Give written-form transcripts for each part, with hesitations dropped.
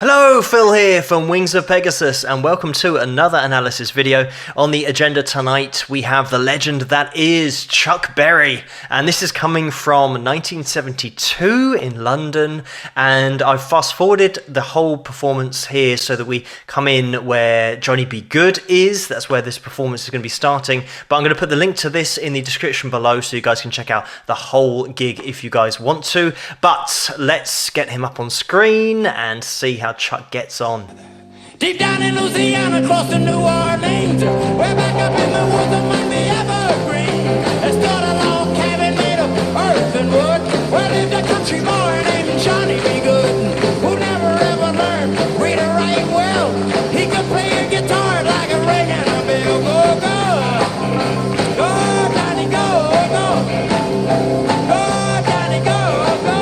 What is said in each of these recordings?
Hello, Phil here from Wings of Pegasus, and welcome to another analysis video. On the agenda tonight, we have the legend that is Chuck Berry, and this is coming from 1972 in London, and I've fast forwarded the whole performance here so that we come in where Johnny B. Good is. That's where this performance is going to be starting, but I'm going to put the link to this in the description below so you guys can check out the whole gig if you guys want to. But let's get him up on screen and see how Chuck gets on. Deep down in Louisiana, close to New Orleans, way back up in the woods among the evergreens, there stood a log cabin made of earth and wood, where lived a country boy named Johnny B. Good, who never ever learned to read or write well. He could play a guitar like a ring and a bell. Go, go, go, Johnny, go, go, go, Johnny, go, go.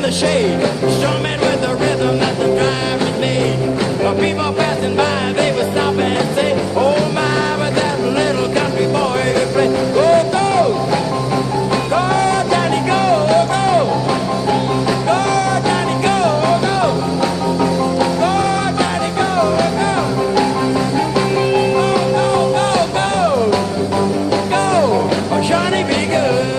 Shade, strumming with the rhythm that the drivers made. The people passing by, they would stop and say, oh my, but that little country boy could play. Go, go, go, Johnny, go, go, go, Johnny, go, go, go, Johnny, go, go, go, go, go, go, oh, Johnny be good.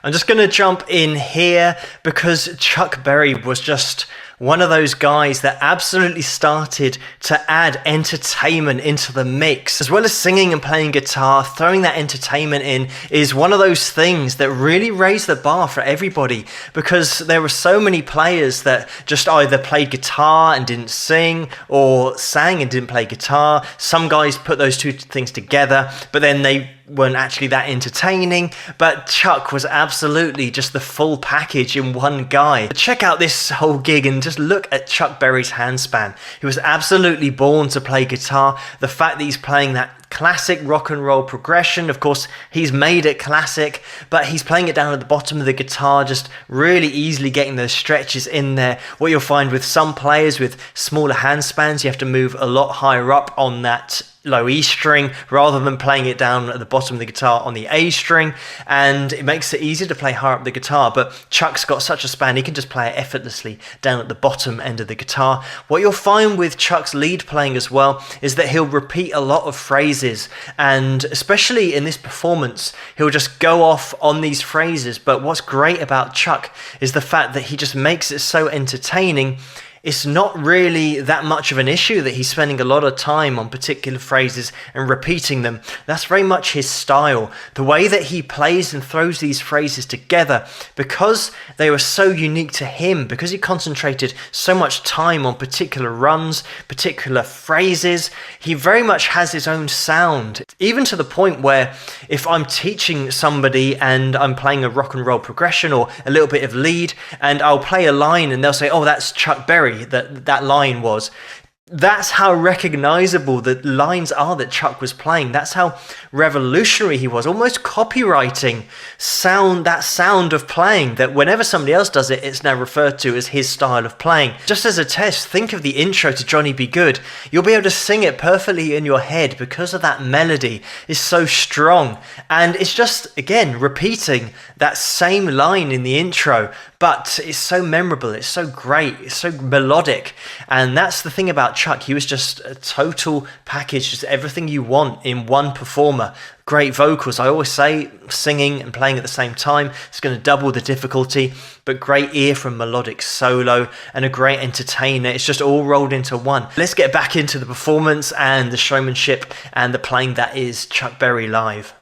I'm just going to jump in here because Chuck Berry was just one of those guys that absolutely started to add entertainment into the mix. As well as singing and playing guitar, throwing that entertainment in is one of those things that really raised the bar for everybody, because there were so many players that just either played guitar and didn't sing, or sang and didn't play guitar. Some guys put those two things together, but then they weren't actually that entertaining. But Chuck was absolutely just the full package in one guy. Check out this whole gig and just look at Chuck Berry's handspan. He was absolutely born to play guitar. The fact that he's playing that classic rock and roll progression, of course he's made it classic, but he's playing it down at the bottom of the guitar, just really easily getting those stretches in there. What you'll find with some players with smaller handspans, you have to move a lot higher up on that low E string rather than playing it down at the bottom of the guitar on the A string, and it makes it easier to play higher up the guitar. But Chuck's got such a span, he can just play it effortlessly down at the bottom end of the guitar. What you'll find with Chuck's lead playing as well is that he'll repeat a lot of phrases, and especially in this performance he'll just go off on these phrases. But what's great about Chuck is the fact that he just makes it so entertaining. It's not really that much of an issue that he's spending a lot of time on particular phrases and repeating them. That's very much his style. The way that he plays and throws these phrases together, because they were so unique to him, because he concentrated so much time on particular runs, particular phrases, he very much has his own sound. Even to the point where if I'm teaching somebody and I'm playing a rock and roll progression or a little bit of lead, and I'll play a line and they'll say, oh, that's Chuck Berry, that line was. That's how recognizable the lines are that Chuck was playing. That's how revolutionary he was, almost copywriting that sound of playing, that whenever somebody else does it, it's now referred to as his style of playing. Just as a test, think of the intro to Johnny B. Good. You'll be able to sing it perfectly in your head because of that melody is so strong. And it's just, again, repeating that same line in the intro, but it's so memorable, it's so great, it's so melodic. And that's the thing about Chuck. He was just a total package, just everything you want in one performer. Great vocals. I always say singing and playing at the same time, it's going to double the difficulty, but great ear from melodic solo and a great entertainer. It's just all rolled into one. Let's get back into the performance and the showmanship and the playing that is Chuck Berry live.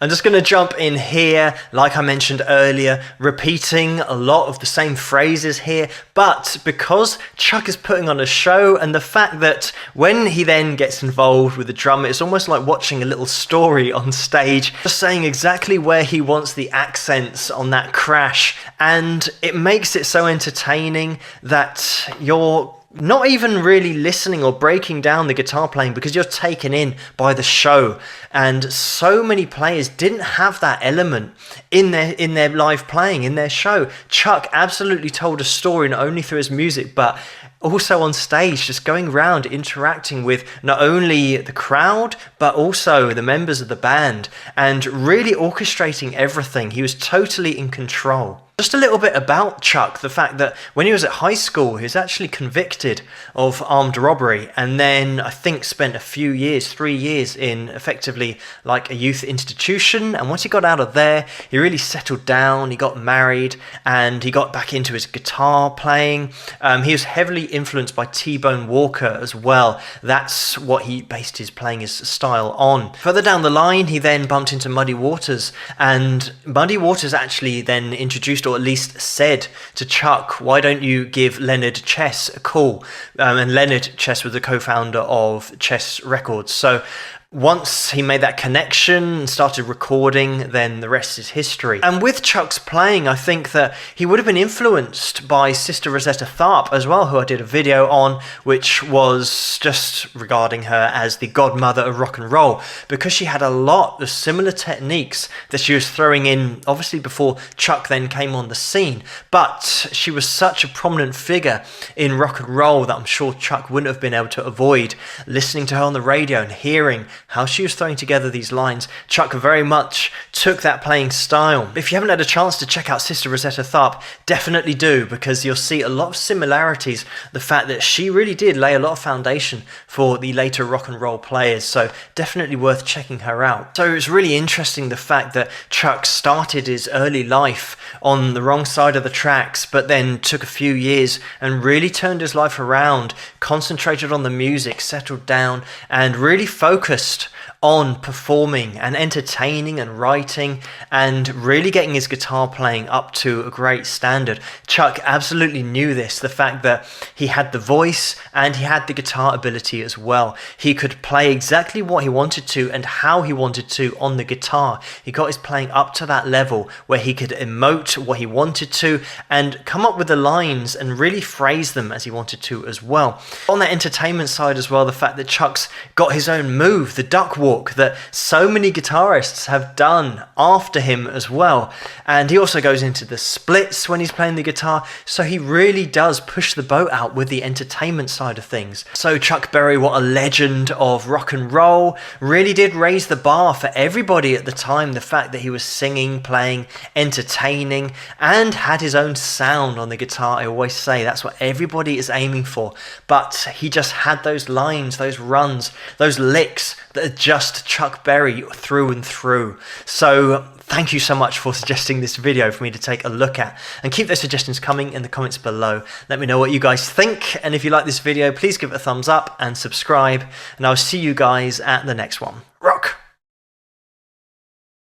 I'm just going to jump in here, like I mentioned earlier, repeating a lot of the same phrases here, but because Chuck is putting on a show, and the fact that when he then gets involved with the drum, it's almost like watching a little story on stage, just saying exactly where he wants the accents on that crash, and it makes it so entertaining that you're not even really listening or breaking down the guitar playing because you're taken in by the show. And so many players didn't have that element in their live playing, in their show. Chuck absolutely told a story not only through his music but also on stage, just going around interacting with not only the crowd but also the members of the band and really orchestrating everything. He was totally in control. Just a little bit about Chuck, the fact that when he was at high school, he was actually convicted of armed robbery and then I think spent a few years, 3 years in effectively like a youth institution. And once he got out of there, he really settled down, he got married and he got back into his guitar playing. He was heavily influenced by T-Bone Walker as well. That's what he based his playing, his style on. Further down the line, he then bumped into Muddy Waters, and Muddy Waters actually then introduced, or at least said to Chuck, why don't you give Leonard Chess a call? And Leonard Chess was the co-founder of Chess Records. So once he made that connection and started recording, then the rest is history. And with Chuck's playing, I think that he would have been influenced by Sister Rosetta Tharpe as well, who I did a video on, which was just regarding her as the godmother of rock and roll, because she had a lot of similar techniques that she was throwing in, obviously before Chuck then came on the scene. But she was such a prominent figure in rock and roll that I'm sure Chuck wouldn't have been able to avoid listening to her on the radio and hearing how she was throwing together these lines. Chuck very much took that playing style. If you haven't had a chance to check out Sister Rosetta Tharpe, definitely do, because you'll see a lot of similarities. The fact that she really did lay a lot of foundation for the later rock and roll players, so definitely worth checking her out. So it's really interesting the fact that Chuck started his early life on the wrong side of the tracks, but then took a few years and really turned his life around, concentrated on the music, settled down, and really focused on performing and entertaining and writing and really getting his guitar playing up to a great standard. Chuck absolutely knew this, the fact that he had the voice and he had the guitar ability as well. He could play exactly what he wanted to and how he wanted to on the guitar. He got his playing up to that level where he could emote what he wanted to and come up with the lines and really phrase them as he wanted to as well. On the entertainment side as well, the fact that Chuck's got his own move, the duck walk, that so many guitarists have done after him as well. And he also goes into the splits when he's playing the guitar, so he really does push the boat out with the entertainment side of things. So Chuck Berry, what a legend of rock and roll, really did raise the bar for everybody at the time. The fact that he was singing, playing, entertaining, and had his own sound on the guitar. I always say that's what everybody is aiming for, but he just had those lines, those runs, those licks that are just Chuck Berry through and through. So thank you so much for suggesting this video for me to take a look at, and keep those suggestions coming in the comments below. Let me know what you guys think, and if you like this video, please give it a thumbs up and subscribe, and I'll see you guys at the next one.